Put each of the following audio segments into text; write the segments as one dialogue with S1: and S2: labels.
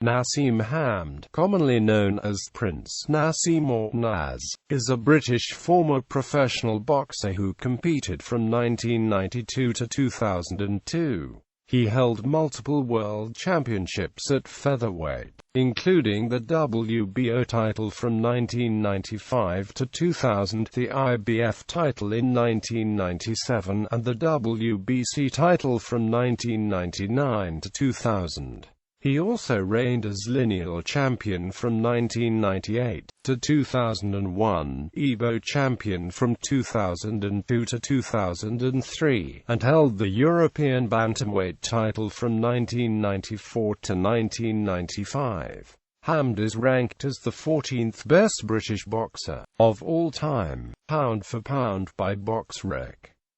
S1: Naseem Hamed, commonly known as Prince Naseem or Nas, is a British former professional boxer who competed from 1992 to 2002. He held multiple world championships at featherweight, including the WBO title from 1995 to 2000, the IBF title in 1997, and the WBC title from 1999 to 2000. He also reigned as lineal champion from 1998 to 2001, EBO champion from 2002 to 2003, and held the European bantamweight title from 1994 to 1995. Hamed is ranked as the 14th best British boxer of all time, pound for pound, by BoxRec.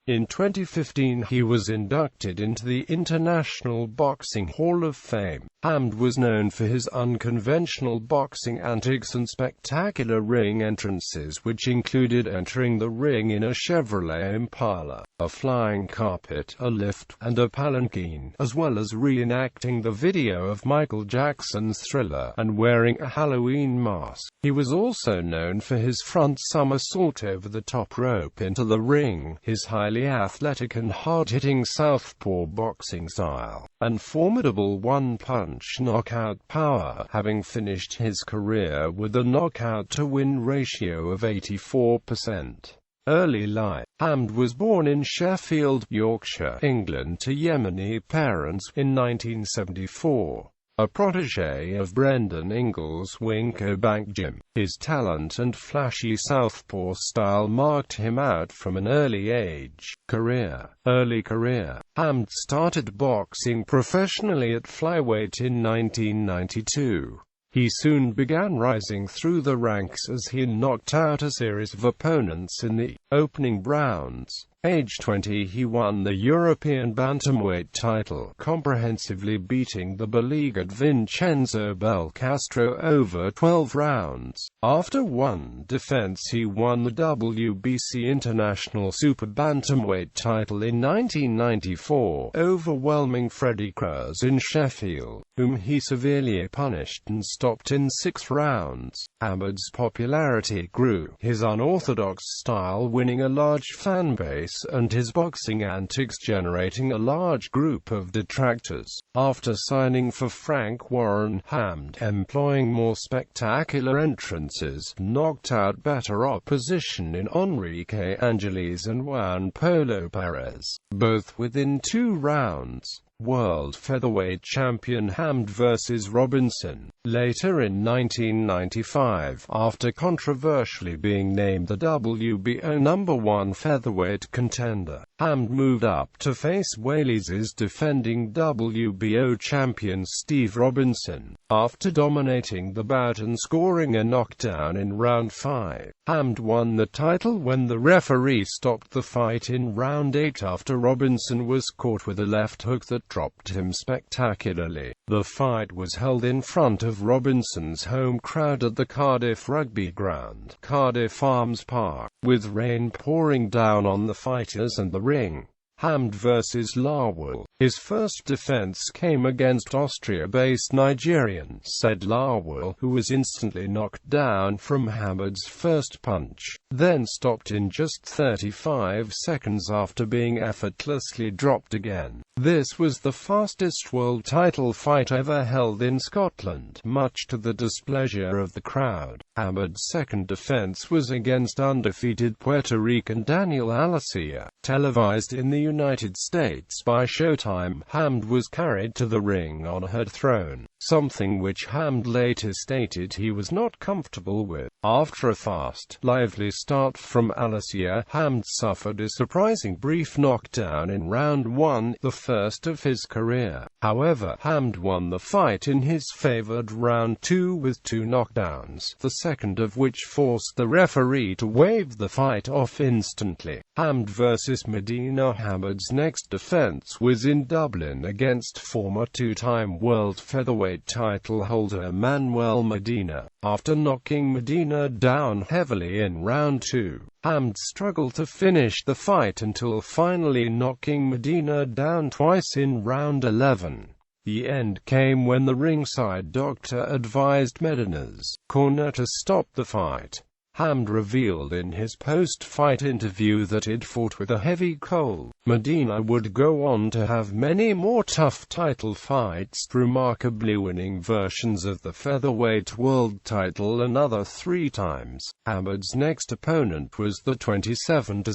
S1: In 2015 he was inducted into the International Boxing Hall of Fame. Hamed was known for his unconventional boxing antics and spectacular ring entrances, which included entering the ring in a Chevrolet Impala, a flying carpet, a lift, and a palanquin, as well as reenacting the video of Michael Jackson's Thriller, and wearing a Halloween mask. He was also known for his front somersault over the top rope into the ring, his highly athletic and hard-hitting southpaw boxing style, and formidable one-punch knockout power, having finished his career with a knockout-to-win ratio of 84%. Early life. Hamed was born in Sheffield, Yorkshire, England, to Yemeni parents in 1974. A protégé of Brendan Ingles' Winco Bank Gym, his talent and flashy southpaw style marked him out from an early age. Early career. Hamed started boxing professionally at flyweight in 1992. He soon began rising through the ranks as he knocked out a series of opponents in the opening rounds. Age 20, he won the European bantamweight title, comprehensively beating the beleaguered Vincenzo Belcastro over 12 rounds. After one defense, he won the WBC International Super Bantamweight title in 1994, overwhelming Freddie Cruz in Sheffield, whom he severely punished and stopped in 6 rounds. Hamed's popularity grew, his unorthodox style winning a large fan base, and his boxing antics generating a large group of detractors. After signing for Frank Warren, Hamed, employing more spectacular entrances, knocked out better opposition in Enrique Angeles and Juan Polo Perez, both within 2 rounds. World featherweight champion Hamed vs. Robinson. Later in 1995, after controversially being named the WBO #1 featherweight contender, Hamed moved up to face Wales's defending WBO champion Steve Robinson. After dominating the bout and scoring a knockdown in round 5, Hamed won the title when the referee stopped the fight in round 8 after Robinson was caught with a left hook that dropped him spectacularly. The fight was held in front of Robinson's home crowd at the Cardiff Rugby Ground, Cardiff Arms Park, with rain pouring down on the fighters and the ring. Hamed vs. Lawal. His first defense came against Austria-based Nigerian Said Lawal, who was instantly knocked down from Hamed's first punch, then stopped in just 35 seconds after being effortlessly dropped again. This was the fastest world title fight ever held in Scotland, much to the displeasure of the crowd. Hamed's second defense was against undefeated Puerto Rican Daniel Alacia. Televised in the United States by Showtime, Hamed was carried to the ring on a head throne, something which Hamed later stated he was not comfortable with. After a fast, lively start from Alacia, Hamed suffered a surprising brief knockdown in round 1, the first of his career. However, Hamed won the fight in his favored round 2 with 2 knockdowns, the second of which forced the referee to wave the fight off instantly. Hamed vs. Medina. Hamed's next defense was in Dublin against former 2-time world featherweight title holder Manuel Medina. After knocking Medina down heavily in round 2, Hamed struggled to finish the fight until finally knocking Medina down twice in round 11. The end came when the ringside doctor advised Medina's corner to stop the fight. Hamed revealed in his post-fight interview that he'd fought with a heavy cold. Medina would go on to have many more tough title fights, remarkably winning versions of the featherweight world title another 3 times. Hamed's next opponent was the 27-0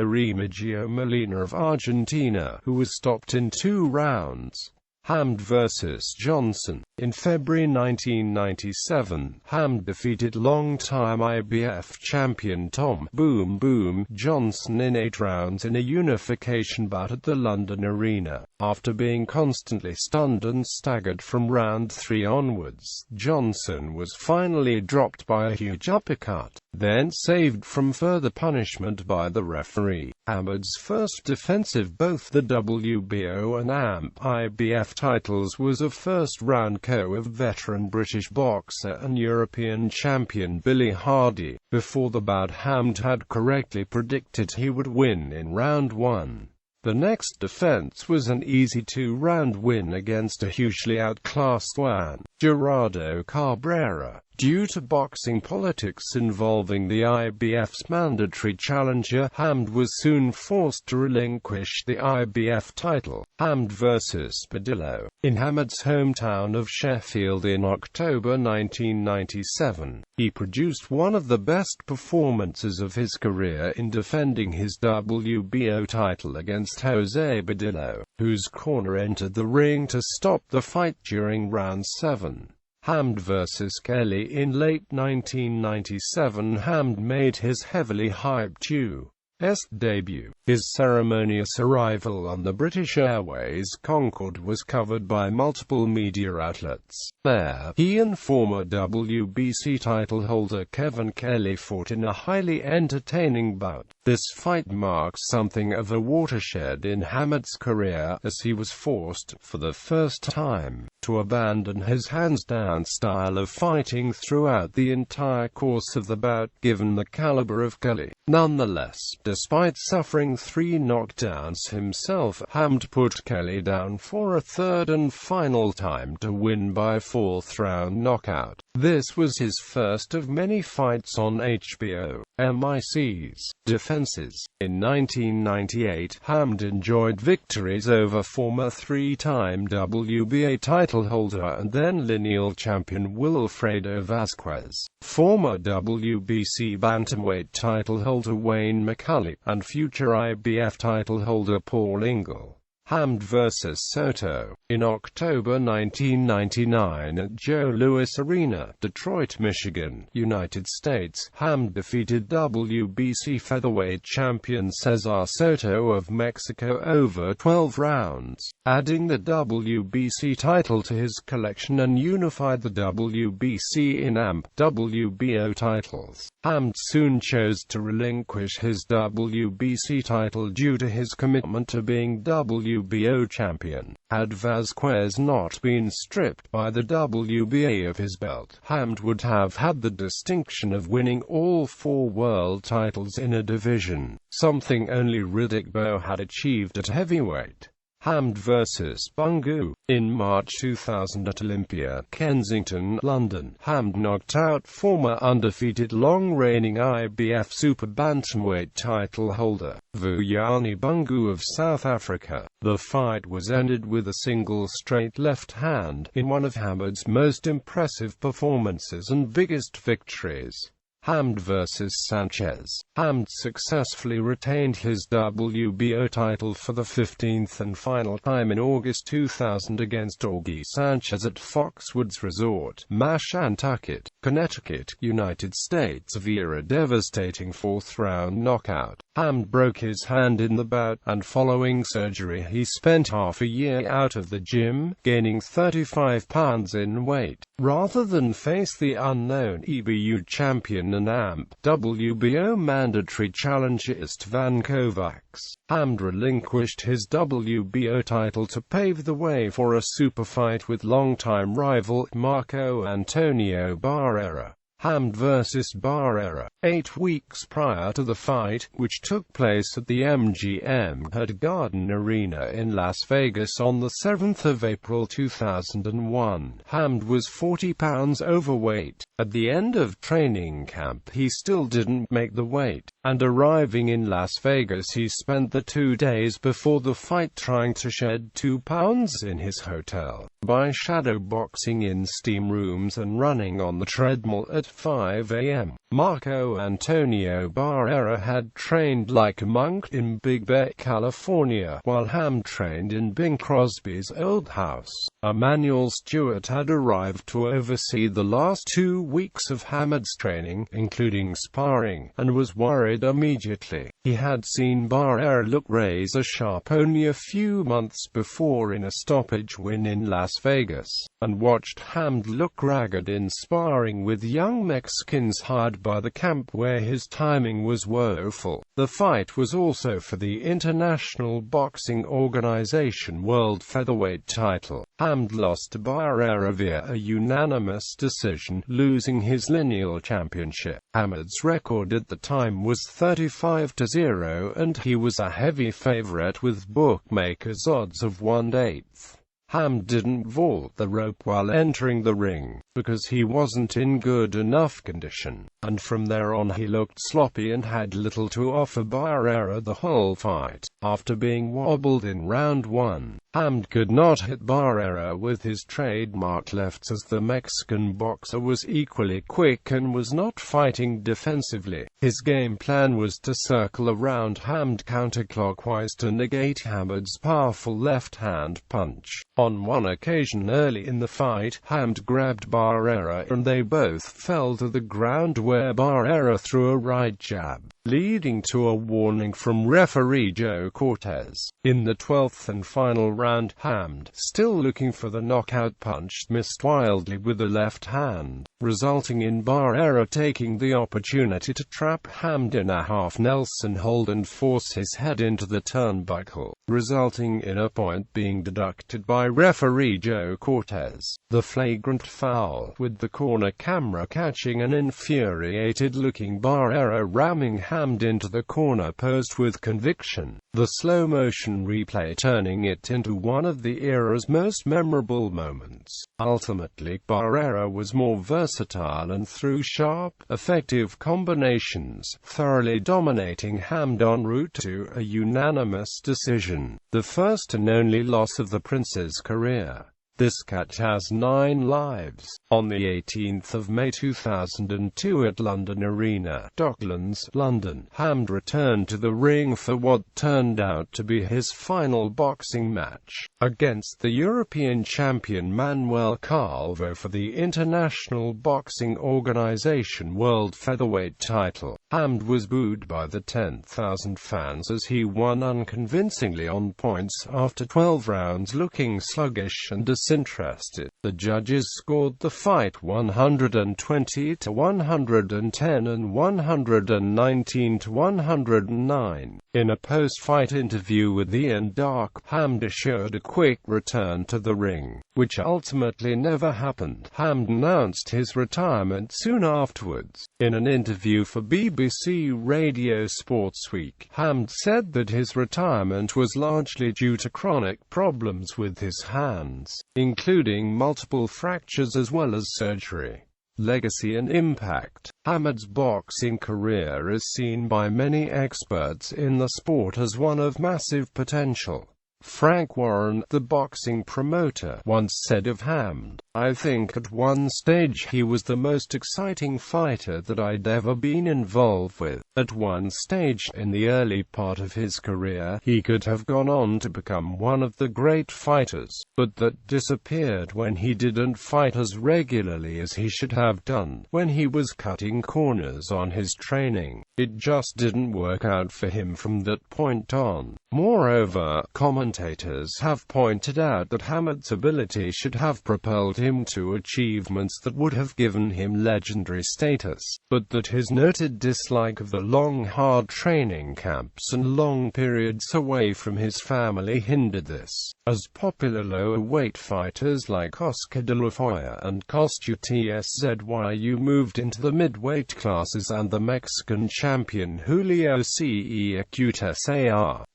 S1: Remigio Molina of Argentina, who was stopped in 2 rounds. Hamed vs. Johnson. In February 1997, Hamed defeated longtime IBF champion Tom "Boom Boom" Johnson in 8 rounds in a unification bout at the London Arena. After being constantly stunned and staggered from round 3 onwards, Johnson was finally dropped by a huge uppercut, then saved from further punishment by the referee. Hamed's first defense of both the WBO and IBF titles was a first-round KO of veteran British boxer and European champion Billy Hardy. Before the bout, Hamed had correctly predicted he would win in round 1. The next defense was an easy 2-round win against a hugely outclassed Juan Gerardo Cabrera. Due to boxing politics involving the IBF's mandatory challenger, Hamed was soon forced to relinquish the IBF title. Hamed vs. Padillo. In Hamed's hometown of Sheffield in October 1997, he produced one of the best performances of his career in defending his WBO title against Jose Padillo, whose corner entered the ring to stop the fight during round 7. Hamed vs. Kelly. In late 1997, Hamed made his heavily hyped U.S. debut. His ceremonious arrival on the British Airways Concorde was covered by multiple media outlets. There, he and former WBC title holder Kevin Kelly fought in a highly entertaining bout. This fight marks something of a watershed in Hamed's career, as he was forced, for the first time, to abandon his hands-down style of fighting throughout the entire course of the bout, given the caliber of Kelly. Nonetheless, despite suffering 3 knockdowns himself, Hamed put Kelly down for a 3rd and final time to win by 4th-round knockout. This was his first of many fights on HBO. MIC's defenses. In 1998, Hamed enjoyed victories over former 3-time WBA title holder and then lineal champion Wilfredo Vazquez, former WBC bantamweight title holder Wayne McCulley, and future IBF title holder Paul Ingle. Hamed vs. Soto. In October 1999 at Joe Louis Arena, Detroit, Michigan, United States, Hamed defeated WBC featherweight champion Cesar Soto of Mexico over 12 rounds, adding the WBC title to his collection and unified the WBC in WBO titles. Hamed soon chose to relinquish his WBC title due to his commitment to being WBO champion. Had Vazquez not been stripped by the WBA of his belt, Hamed would have had the distinction of winning all 4 world titles in a division, something only Riddick Bowe had achieved at heavyweight. Hamed vs. Bungu. In March 2000 at Olympia, Kensington, London, Hamed knocked out former undefeated long-reigning IBF super bantamweight title holder, Vuyani Bungu of South Africa. The fight was ended with a single straight left hand, in one of Hamed's most impressive performances and biggest victories. Hamed vs. Sanchez. Hamed successfully retained his WBO title for the 15th and final time in August 2000 against Augie Sanchez at Foxwoods Resort, Mashantucket, Connecticut, United States via a devastating 4th-round knockout. Hamed broke his hand in the bout, and following surgery he spent half a year out of the gym, gaining 35 pounds in weight. Rather than face the unknown EBU champion and WBO mandatory challenger Istvan Kovacs, Hamed relinquished his WBO title to pave the way for a super fight with longtime rival Marco Antonio Barrera. Hamed vs. Barrera. 8 weeks prior to the fight, which took place at the MGM Garden Arena in Las Vegas on the 7th of April 2001, Hamed was 40 pounds overweight. At the end of training camp he still didn't make the weight, and arriving in Las Vegas he spent the 2 days before the fight trying to shed 2 pounds in his hotel, by shadow boxing in steam rooms and running on the treadmill at 5 a.m. Marco Antonio Barrera had trained like a monk in Big Bear, California, while Hamed trained in Bing Crosby's old house. Emmanuel Stewart had arrived to oversee the last 2 weeks of Hamed's training, including sparring, and was worried immediately. He had seen Barrera look razor-sharp only a few months before in a stoppage win in Las Vegas, and watched Hamed look ragged in sparring with young Mexicans hired by the camp where his timing was woeful. The fight was also for the International Boxing Organization World Featherweight title. Hamed lost to Barrera via a unanimous decision, losing his lineal championship. Hamed's record at the time was 35-0, and he was a heavy favorite with bookmakers' odds of 1/8. Hamed didn't vault the rope while entering the ring, because he wasn't in good enough condition, and from there on he looked sloppy and had little to offer Barrera the whole fight. After being wobbled in round 1, Hamed could not hit Barrera with his trademark lefts, as the Mexican boxer was equally quick and was not fighting defensively. His game plan was to circle around Hamed counterclockwise to negate Hamed's powerful left-hand punch. On one occasion early in the fight, Hamed grabbed Barrera and they both fell to the ground, where Barrera threw a right jab, leading to a warning from referee Joe Cortez. In the 12th and final round, Hamed, still looking for the knockout punch, missed wildly with the left hand, resulting in Barrera taking the opportunity to trap Hamed in a half Nelson hold and force his head into the turnbuckle, resulting in a point being deducted by referee Joe Cortez. The flagrant foul, with the corner camera catching an infuriated-looking Barrera ramming Hamed into the corner post with conviction, the slow-motion replay turning it into one of the era's most memorable moments. Ultimately, Barrera was more versatile and threw sharp, effective combinations, thoroughly dominating Hamed en route to a unanimous decision, the first and only loss of the Prince's career. This catch has 9 lives. On the 18th of May 2002 at London Arena, Docklands, London, Hamed returned to the ring for what turned out to be his final boxing match, against the European champion Manuel Calvo for the International Boxing Organization World Featherweight title. Hamed was booed by the 10,000 fans as he won unconvincingly on points after 12 rounds, looking sluggish and disinterested. The judges scored the fight 120-110 and 119-109. In a post-fight interview with Ian Darke, Hamed assured a quick return to the ring, which ultimately never happened. Hamed announced his retirement soon afterwards. In an interview for BBC Radio Sportsweek, Hamed said that his retirement was largely due to chronic problems with his hands, including multiple fractures as well as surgery. Legacy and impact. Hamed's boxing career is seen by many experts in the sport as one of massive potential. Frank Warren, the boxing promoter, once said of Hamed, "I think at one stage he was the most exciting fighter that I'd ever been involved with. At one stage, in the early part of his career, he could have gone on to become one of the great fighters, but that disappeared when he didn't fight as regularly as he should have done, when he was cutting corners on his training. It just didn't work out for him from that point on." Moreover, commentators have pointed out that Hamed's ability should have propelled him to achievements that would have given him legendary status, but that his noted dislike of the long hard training camps and long periods away from his family hindered this, as popular lower weight fighters like Oscar de la Hoya and Costutszyu moved into the midweight classes and the Mexican champion Julio Cesar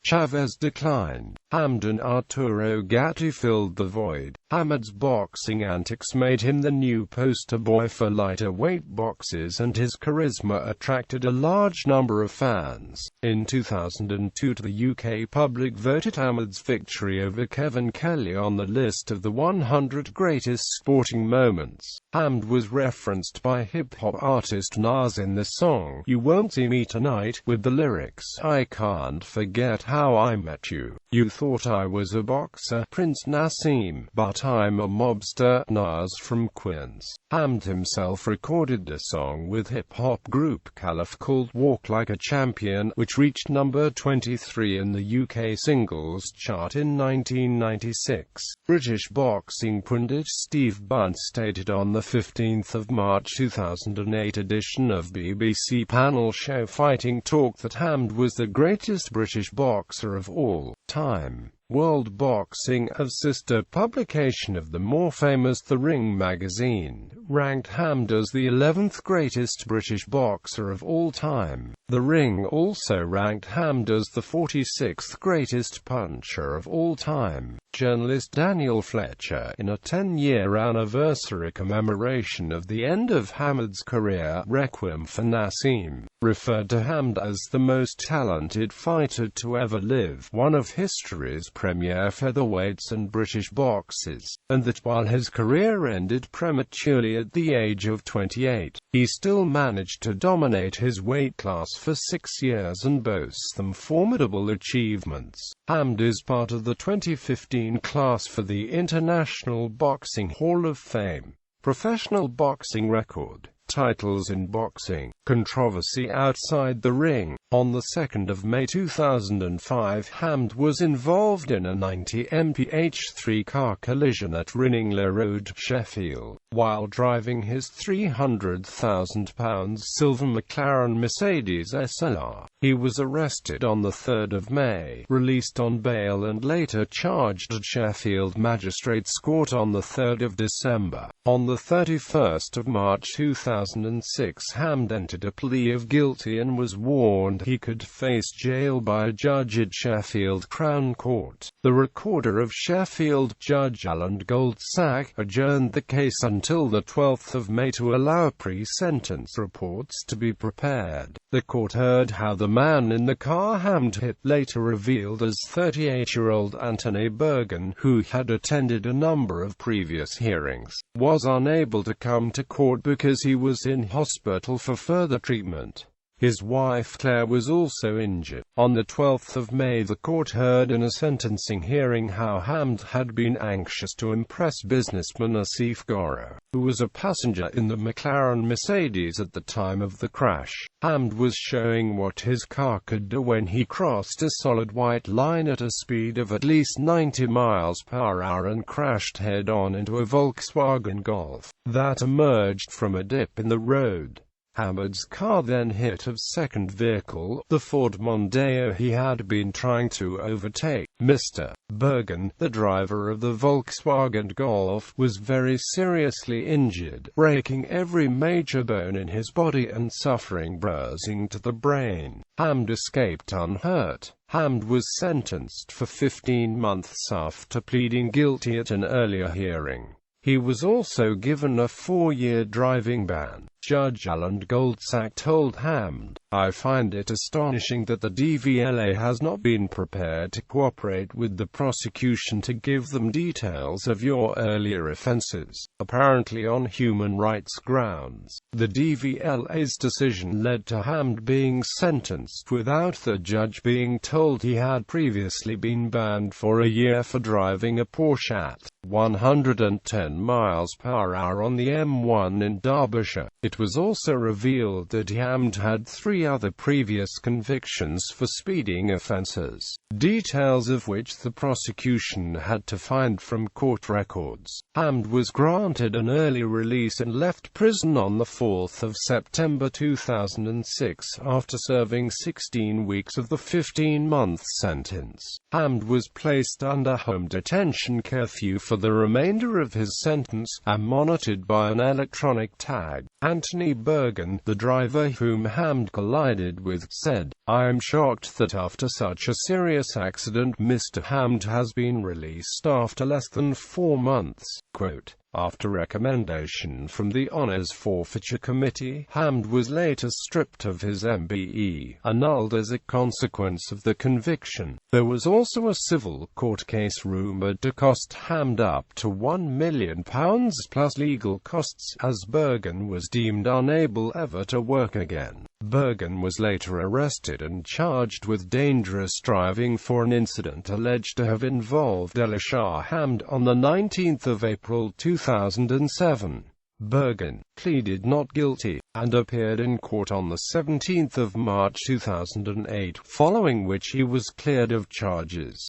S1: Chavez declined. Hamed and Arturo Gatti filled the void. Hamed's boxing antics made him the new poster boy for lighter weight boxes, and his charisma attracted a large number of fans. In 2002, the UK public voted Hamed's victory over Kevin Kelly on the list of the 100 greatest sporting moments. Hamed was referenced by hip-hop artist Nas in the song "You Won't See Me Tonight," with the lyrics, "I can't forget how I met you. You thought I was a boxer, Prince Naseem, but I'm a mobster, Nas from Queens." Hamed himself recorded a song with hip-hop group Caliph called "Walk Like a Champion," which reached number 23 in the UK singles chart in 1996. British boxing pundit Steve Bunt stated on the 15th of March 2008 edition of BBC panel show Fighting Talk that Hamed was the greatest British boxer of all time. World Boxing, a sister publication of the more famous The Ring magazine, ranked Hamed as the 11th greatest British boxer of all time. The Ring also ranked Hamed as the 46th greatest puncher of all time. Journalist Daniel Fletcher, in a 10-year anniversary commemoration of the end of Hamed's career, Requiem for Naseem, referred to Hamed as the most talented fighter to ever live, one of history's premier featherweights and British boxers, and that while his career ended prematurely at the age of 28, he still managed to dominate his weight class for 6 years and boasts some formidable achievements. Hamed is part of the 2015 class for the International Boxing Hall of Fame. Professional boxing record. Titles in boxing. Controversy outside the ring. On the 2nd of May 2005, Hamed was involved in a 90 mph 3-car collision at Rinningley Road, Sheffield. While driving his £300,000 silver McLaren Mercedes SLR, he was arrested on the 3rd of May, released on bail and later charged at Sheffield Magistrates Court on the 3rd of December. On the 31st of March 2006, Hamed entered a plea of guilty and was warned he could face jail by a judge at Sheffield Crown Court. The Recorder of Sheffield, Judge Alan Goldsack, adjourned the case until the 12th of May to allow pre-sentence reports to be prepared. The court heard how the man in the car Hamed hit, later revealed as 38-year-old Anthony Bergen, who had attended a number of previous hearings, was unable to come to court because he was in hospital for further treatment. His wife Claire was also injured. On the 12th of May, the court heard in a sentencing hearing how Hamed had been anxious to impress businessman Asif Gora, who was a passenger in the McLaren Mercedes at the time of the crash. Hamed was showing what his car could do when he crossed a solid white line at a speed of at least 90 miles per hour and crashed head-on into a Volkswagen Golf that emerged from a dip in the road. Hamed's car then hit a second vehicle, the Ford Mondeo he had been trying to overtake. Mr. Bergen, the driver of the Volkswagen Golf, was very seriously injured, breaking every major bone in his body and suffering bruising to the brain. Hamed escaped unhurt. Hamed was sentenced for 15 months after pleading guilty at an earlier hearing. He was also given a 4-year driving ban. Judge Alan Goldsack told Hamed, "I find it astonishing that the DVLA has not been prepared to cooperate with the prosecution to give them details of your earlier offenses, apparently on human rights grounds." The DVLA's decision led to Hamed being sentenced without the judge being told he had previously been banned for a year for driving a Porsche at 110 miles per hour on the M1 in Derbyshire. It was also revealed that Hamed had 3 other previous convictions for speeding offences, details of which the prosecution had to find from court records. Hamed was granted an early release and left prison on the 4th of September 2006 after serving 16 weeks of the 15-month sentence. Hamed was placed under home detention curfew for the remainder of his sentence, and monitored by an electronic tag. Anthony Bergen, the driver whom Hamed collided with, said, "I am shocked that after such a serious accident Mr. Hamed has been released after less than 4 months." Quote, "After recommendation from the Honours Forfeiture Committee, Hamed was later stripped of his MBE, annulled as a consequence of the conviction." There was also a civil court case rumoured to cost Hamed up to £1 million plus legal costs, as Bergen was deemed unable ever to work again. Bergen was later arrested and charged with dangerous driving for an incident alleged to have involved Elisha Hamed on the 19th of April 2007. Bergen pleaded not guilty, and appeared in court on the 17th of March 2008, following which he was cleared of charges.